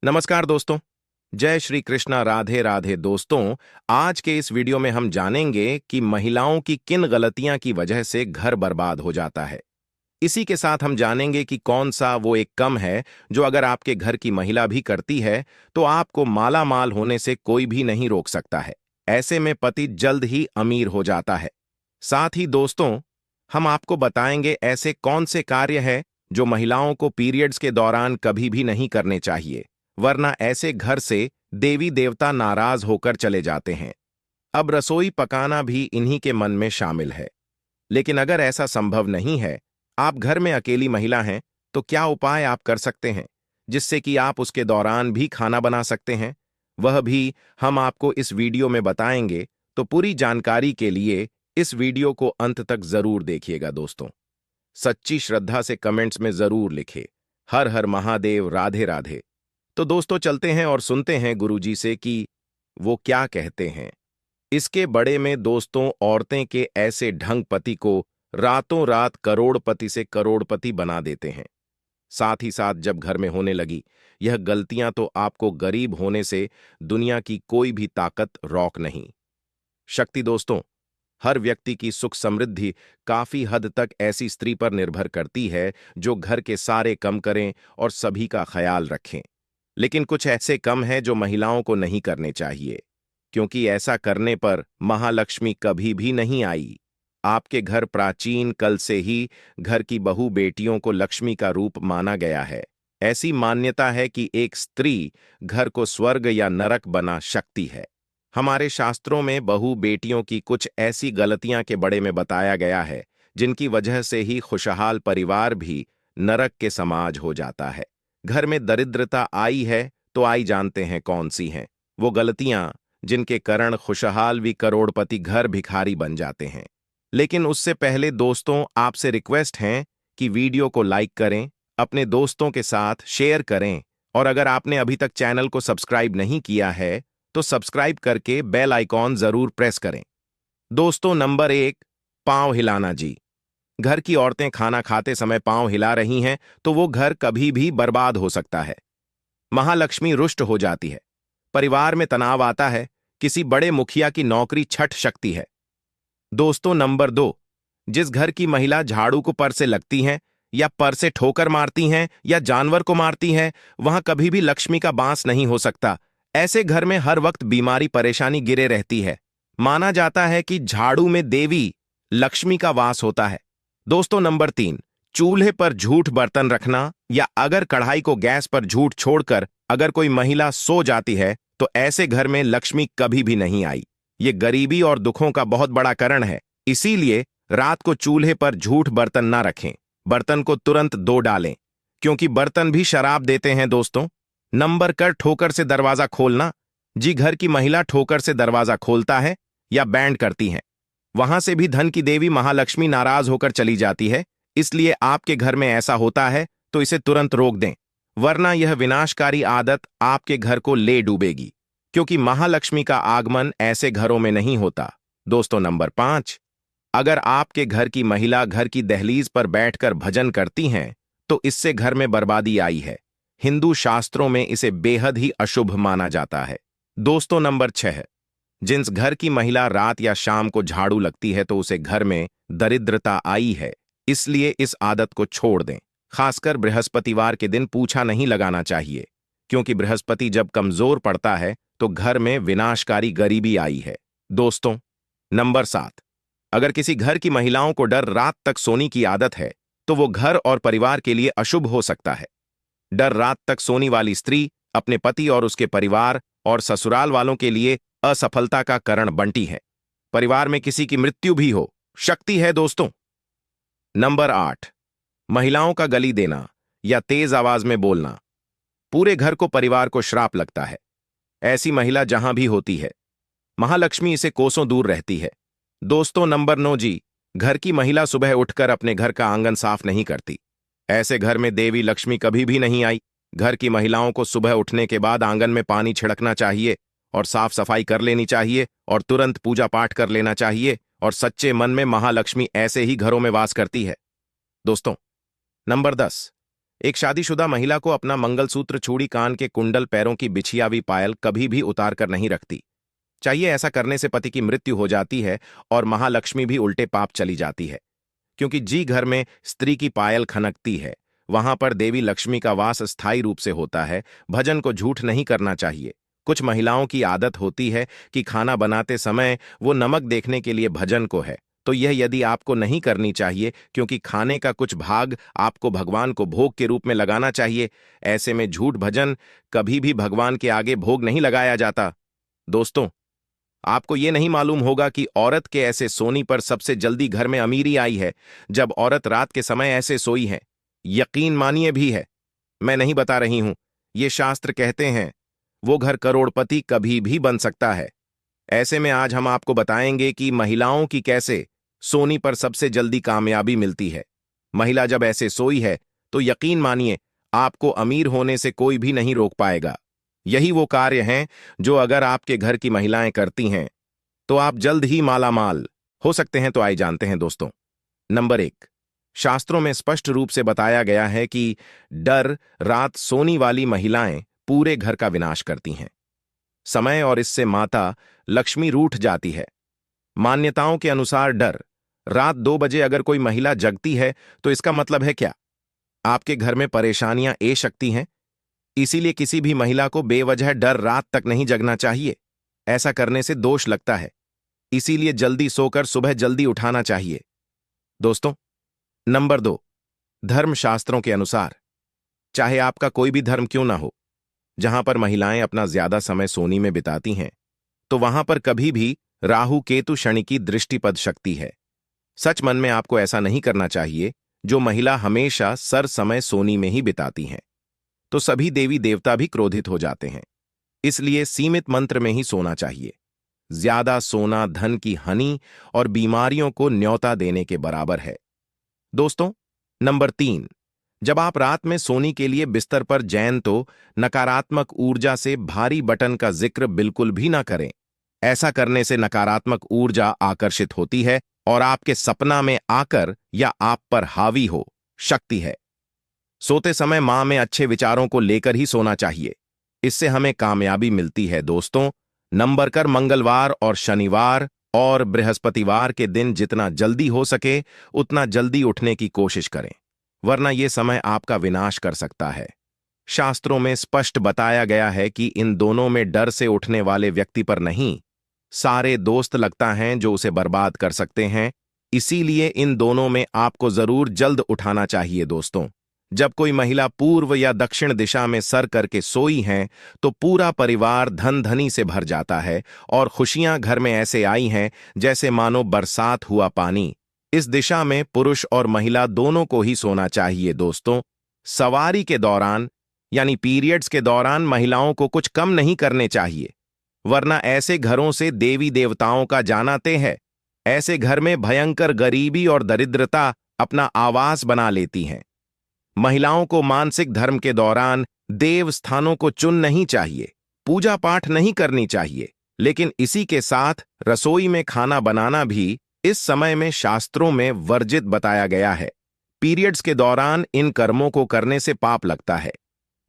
नमस्कार दोस्तों। जय श्री कृष्णा, राधे राधे। दोस्तों, आज के इस वीडियो में हम जानेंगे कि महिलाओं की किन गलतियां की वजह से घर बर्बाद हो जाता है। इसी के साथ हम जानेंगे कि कौन सा वो एक कम है जो अगर आपके घर की महिला भी करती है तो आपको माला माल होने से कोई भी नहीं रोक सकता है। ऐसे में पति जल्द ही अमीर हो जाता है। साथ ही दोस्तों, हम आपको बताएंगे ऐसे कौन से कार्य हैं जो महिलाओं को पीरियड्स के दौरान कभी भी नहीं करने चाहिए, वरना ऐसे घर से देवी देवता नाराज होकर चले जाते हैं। अब रसोई पकाना भी इन्हीं के मन में शामिल है। लेकिन अगर ऐसा संभव नहीं है, आप घर में अकेली महिला हैं, तो क्या उपाय आप कर सकते हैं जिससे कि आप उसके दौरान भी खाना बना सकते हैं, वह भी हम आपको इस वीडियो में बताएंगे। तो पूरी जानकारी के लिए इस वीडियो को अंत तक जरूर देखिएगा। दोस्तों, सच्ची श्रद्धा से कमेंट्स में जरूर लिखे हर हर महादेव, राधे राधे। तो दोस्तों, चलते हैं और सुनते हैं गुरुजी से कि वो क्या कहते हैं। इसके बड़े में दोस्तों, औरतें के ऐसे ढंग पति को रातों रात करोड़पति से करोड़पति बना देते हैं। साथ ही साथ जब घर में होने लगी यह गलतियां तो आपको गरीब होने से दुनिया की कोई भी ताकत रोक नहीं सकती। दोस्तों, हर व्यक्ति की सुख समृद्धि काफी हद तक ऐसी स्त्री पर निर्भर करती है जो घर के सारे काम करें और सभी का ख्याल रखें। लेकिन कुछ ऐसे काम हैं जो महिलाओं को नहीं करने चाहिए, क्योंकि ऐसा करने पर महालक्ष्मी कभी भी नहीं आई। आपके घर प्राचीन कल से ही घर की बहू बेटियों को लक्ष्मी का रूप माना गया है। ऐसी मान्यता है कि एक स्त्री घर को स्वर्ग या नरक बना सकती है। हमारे शास्त्रों में बहू बेटियों की कुछ ऐसी गलतियां के बड़े में बताया गया है जिनकी वजह से ही खुशहाल परिवार भी नरक के समाज हो जाता है। घर में दरिद्रता आई है तो आई, जानते हैं कौन सी हैं वो गलतियां जिनके कारण खुशहाल भी करोड़पति घर भिखारी बन जाते हैं। लेकिन उससे पहले दोस्तों, आपसे रिक्वेस्ट है कि वीडियो को लाइक करें, अपने दोस्तों के साथ शेयर करें, और अगर आपने अभी तक चैनल को सब्सक्राइब नहीं किया है तो सब्सक्राइब करके बेल आइकॉन जरूर प्रेस करें। दोस्तों, नंबर 1, पांव हिलाना जी। घर की औरतें खाना खाते समय पांव हिला रही हैं तो वो घर कभी भी बर्बाद हो सकता है। महालक्ष्मी रुष्ट हो जाती है, परिवार में तनाव आता है, किसी बड़े मुखिया की नौकरी छट सकती है। दोस्तों, नंबर 2, जिस घर की महिला झाड़ू को पर से लगती हैं या पर से ठोकर मारती हैं या जानवर को मारती हैं, वहां कभी भी लक्ष्मी का बांस नहीं हो सकता। ऐसे घर में हर वक्त बीमारी परेशानी गिरे रहती है। माना जाता है कि झाड़ू में देवी लक्ष्मी का वास होता है। दोस्तों, नंबर 3, चूल्हे पर झूठ बर्तन रखना या अगर कढ़ाई को गैस पर झूठ छोड़कर अगर कोई महिला सो जाती है तो ऐसे घर में लक्ष्मी कभी भी नहीं आई। ये गरीबी और दुखों का बहुत बड़ा कारण है। इसीलिए रात को चूल्हे पर झूठ बर्तन ना रखें, बर्तन को तुरंत धो डालें, क्योंकि बर्तन भी शराब देते हैं। दोस्तों, नंबर कर ठोकर से दरवाजा खोलना जी। घर की महिला ठोकर से दरवाजा खोलता है या बैंड करती है, वहां से भी धन की देवी महालक्ष्मी नाराज होकर चली जाती है। इसलिए आपके घर में ऐसा होता है तो इसे तुरंत रोक दें, वरना यह विनाशकारी आदत आपके घर को ले डूबेगी, क्योंकि महालक्ष्मी का आगमन ऐसे घरों में नहीं होता। दोस्तों, नंबर 5, अगर आपके घर की महिला घर की दहलीज पर बैठकर भजन करती हैं तो इससे घर में बर्बादी आई है। हिंदू शास्त्रों में इसे बेहद ही अशुभ माना जाता है। दोस्तों, नंबर 6, जिस घर की महिला रात या शाम को झाड़ू लगती है तो उसे घर में दरिद्रता आई है। इसलिए इस आदत को छोड़ दें। खासकर बृहस्पतिवार के दिन पूछा नहीं लगाना चाहिए, क्योंकि बृहस्पति जब कमजोर पड़ता है तो घर में विनाशकारी गरीबी आई है। दोस्तों, नंबर 7, अगर किसी घर की महिलाओं को डर रात तक सोने की आदत है तो वो घर और परिवार के लिए अशुभ हो सकता है। डर रात तक सोने वाली स्त्री अपने पति और उसके परिवार और ससुराल वालों के लिए असफलता का कारण बनती है। परिवार में किसी की मृत्यु भी हो सकती है। दोस्तों, नंबर 8, महिलाओं का गली देना या तेज आवाज में बोलना पूरे घर को परिवार को श्राप लगता है। ऐसी महिला जहां भी होती है, महालक्ष्मी इसे कोसों दूर रहती है। दोस्तों, नंबर 9 जी, घर की महिला सुबह उठकर अपने घर का आंगन साफ नहीं करती। ऐसे घर में देवी लक्ष्मी कभी भी नहीं आई। घर की महिलाओं को सुबह उठने के बाद आंगन में पानी छिड़कना चाहिए और साफ सफाई कर लेनी चाहिए और तुरंत पूजा पाठ कर लेना चाहिए, और सच्चे मन में महालक्ष्मी ऐसे ही घरों में वास करती है। दोस्तों, नंबर 10, एक शादीशुदा महिला को अपना मंगलसूत्र, चूड़ी, कान के कुंडल, पैरों की बिछिया हुई पायल कभी भी उतार कर नहीं रखती। चाहिए ऐसा करने से पति की मृत्यु हो जाती है और महालक्ष्मी भी उल्टे पाप चली जाती है। क्योंकि जी घर में स्त्री की पायल खनकती है, वहां पर देवी लक्ष्मी का वास स्थायी रूप से होता है। भजन को झूठ नहीं करना चाहिए। कुछ महिलाओं की आदत होती है कि खाना बनाते समय वो नमक देखने के लिए भजन को है, तो यह यदि आपको नहीं करनी चाहिए, क्योंकि खाने का कुछ भाग आपको भगवान को भोग के रूप में लगाना चाहिए। ऐसे में झूठ भजन कभी भी भगवान के आगे भोग नहीं लगाया जाता। दोस्तों, आपको ये नहीं मालूम होगा कि औरत के ऐसे सोने पर सबसे जल्दी घर में अमीरी आई है जब औरत रात के समय ऐसे सोई है। यकीन मानिए भी है, मैं नहीं बता रही हूं, ये शास्त्र कहते हैं। वो घर करोड़पति कभी भी बन सकता है। ऐसे में आज हम आपको बताएंगे कि महिलाओं की कैसे सोनी पर सबसे जल्दी कामयाबी मिलती है। महिला जब ऐसे सोई है तो यकीन मानिए, आपको अमीर होने से कोई भी नहीं रोक पाएगा। यही वो कार्य हैं जो अगर आपके घर की महिलाएं करती हैं तो आप जल्द ही मालामाल हो सकते हैं। तो आइए जानते हैं दोस्तों। नंबर 1, शास्त्रों में स्पष्ट रूप से बताया गया है कि डर रात सोने वाली महिलाएं पूरे घर का विनाश करती हैं। समय और इससे माता लक्ष्मी रूठ जाती है। मान्यताओं के अनुसार डर रात 2 बजे अगर कोई महिला जगती है तो इसका मतलब है क्या? आपके घर में परेशानियां ए शक्ति हैं। इसीलिए किसी भी महिला को बेवजह डर रात तक नहीं जगना चाहिए। ऐसा करने से दोष लगता है। इसीलिए जल्दी सोकर सुबह जल्दी उठाना चाहिए। दोस्तों, नंबर 2, धर्मशास्त्रों के अनुसार चाहे आपका कोई भी धर्म क्यों ना हो, जहां पर महिलाएं अपना ज्यादा समय सोने में बिताती हैं, तो वहां पर कभी भी राहु केतु शनि की दृष्टि पड़ सकती है। सच मन में आपको ऐसा नहीं करना चाहिए। जो महिला हमेशा सर समय सोने में ही बिताती हैं, तो सभी देवी देवता भी क्रोधित हो जाते हैं। इसलिए सीमित मंत्र में ही सोना चाहिए। ज्यादा सोना धन की हानि और बीमारियों को न्योता देने के बराबर है। दोस्तों, नंबर 3, जब आप रात में सोने के लिए बिस्तर पर जैन तो नकारात्मक ऊर्जा से भारी बटन का जिक्र बिल्कुल भी ना करें। ऐसा करने से नकारात्मक ऊर्जा आकर्षित होती है और आपके सपना में आकर या आप पर हावी हो शक्ति है। सोते समय मां में अच्छे विचारों को लेकर ही सोना चाहिए। इससे हमें कामयाबी मिलती है। दोस्तों, नंबर कर मंगलवार और शनिवार और बृहस्पतिवार के दिन जितना जल्दी हो सके उतना जल्दी उठने की कोशिश करें, वरना यह समय आपका विनाश कर सकता है। शास्त्रों में स्पष्ट बताया गया है कि इन दोनों में डर से उठने वाले व्यक्ति पर नहीं, सारे दोस्त लगता हैं जो उसे बर्बाद कर सकते हैं। इसीलिए इन दोनों में आपको जरूर जल्द उठाना चाहिए। दोस्तों, जब कोई महिला पूर्व या दक्षिण दिशा में सर करके सोई हैं तो पूरा परिवार धन धनी से भर जाता है और खुशियां घर में ऐसे आई हैं जैसे मानो बरसात हुआ पानी। इस दिशा में पुरुष और महिला दोनों को ही सोना चाहिए। दोस्तों, सवारी के दौरान यानी पीरियड्स के दौरान महिलाओं को कुछ कम नहीं करने चाहिए, वरना ऐसे घरों से देवी देवताओं का जाना तय है। ऐसे घर में भयंकर गरीबी और दरिद्रता अपना आवास बना लेती हैं। महिलाओं को मानसिक धर्म के दौरान देव स्थानों को चुन नहीं चाहिए, पूजा पाठ नहीं करनी चाहिए, लेकिन इसी के साथ रसोई में खाना बनाना भी इस समय में शास्त्रों में वर्जित बताया गया है। पीरियड्स के दौरान इन कर्मों को करने से पाप लगता है।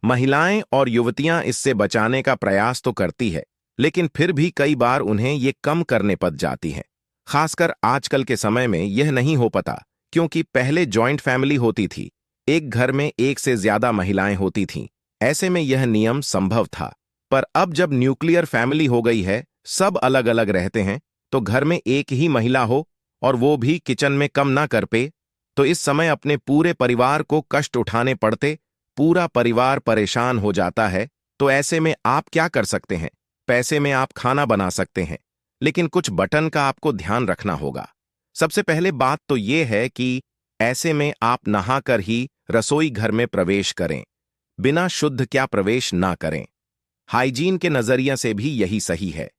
महिलाएं और युवतियां इससे बचाने का प्रयास तो करती है, लेकिन फिर भी कई बार उन्हें ये कम करने पड़ जाती हैं। खासकर आजकल के समय में यह नहीं हो पाता, क्योंकि पहले जॉइंट फैमिली होती थी, एक घर में एक से ज्यादा महिलाएं होती थीं। ऐसे में यह नियम संभव था। पर अब जब न्यूक्लियर फैमिली हो गई है, सब अलग अलग रहते हैं, तो घर में एक ही महिला हो और वो भी किचन में कम ना कर पे, तो इस समय अपने पूरे परिवार को कष्ट उठाने पड़ते, पूरा परिवार परेशान हो जाता है। तो ऐसे में आप क्या कर सकते हैं? पैसे में आप खाना बना सकते हैं, लेकिन कुछ बटन का आपको ध्यान रखना होगा। सबसे पहले बात तो यह है कि ऐसे में आप नहाकर ही रसोई घर में प्रवेश करें, बिना शुद्ध क्या प्रवेश ना करें। हाइजीन के नजरिए से भी यही सही है।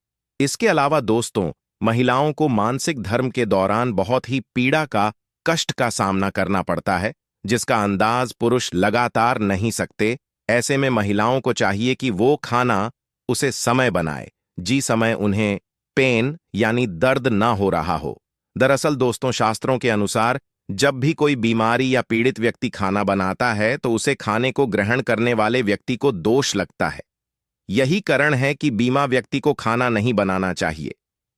इसके अलावा दोस्तों, महिलाओं को मानसिक धर्म के दौरान बहुत ही पीड़ा का कष्ट का सामना करना पड़ता है, जिसका अंदाज पुरुष लगातार नहीं सकते। ऐसे में महिलाओं को चाहिए कि वो खाना उसे समय बनाए, जी समय उन्हें पेन यानी दर्द ना हो रहा हो। दरअसल दोस्तों, शास्त्रों के अनुसार जब भी कोई बीमारी या पीड़ित व्यक्ति खाना बनाता है तो उसे खाने को ग्रहण करने वाले व्यक्ति को दोष लगता है। यही कारण है कि बीमा व्यक्ति को खाना नहीं बनाना चाहिए।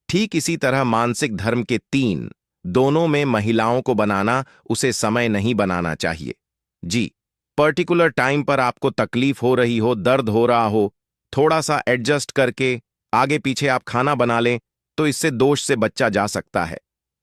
ठीक इसी तरह मानसिक धर्म के 3 दोनों में महिलाओं को बनाना उसे समय नहीं बनाना चाहिए। जी, पर्टिकुलर टाइम पर आपको तकलीफ हो रही हो, दर्द हो रहा हो, थोड़ा सा एडजस्ट करके आगे पीछे आप खाना बना लें तो इससे दोष से बचा जा सकता है।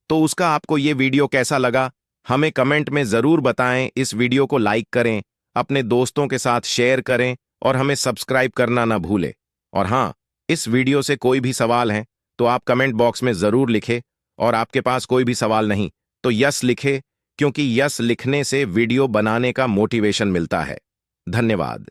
तो उसका आपको ये वीडियो कैसा लगा हमें कमेंट में जरूर बताएं। इस वीडियो को लाइक करें, अपने दोस्तों के साथ शेयर करें और हमें सब्सक्राइब करना ना भूलें। और हाँ, इस वीडियो से कोई भी सवाल है तो आप कमेंट बॉक्स में जरूर लिखें, और आपके पास कोई भी सवाल नहीं तो यस लिखें, क्योंकि यस लिखने से वीडियो बनाने का मोटिवेशन मिलता है। धन्यवाद।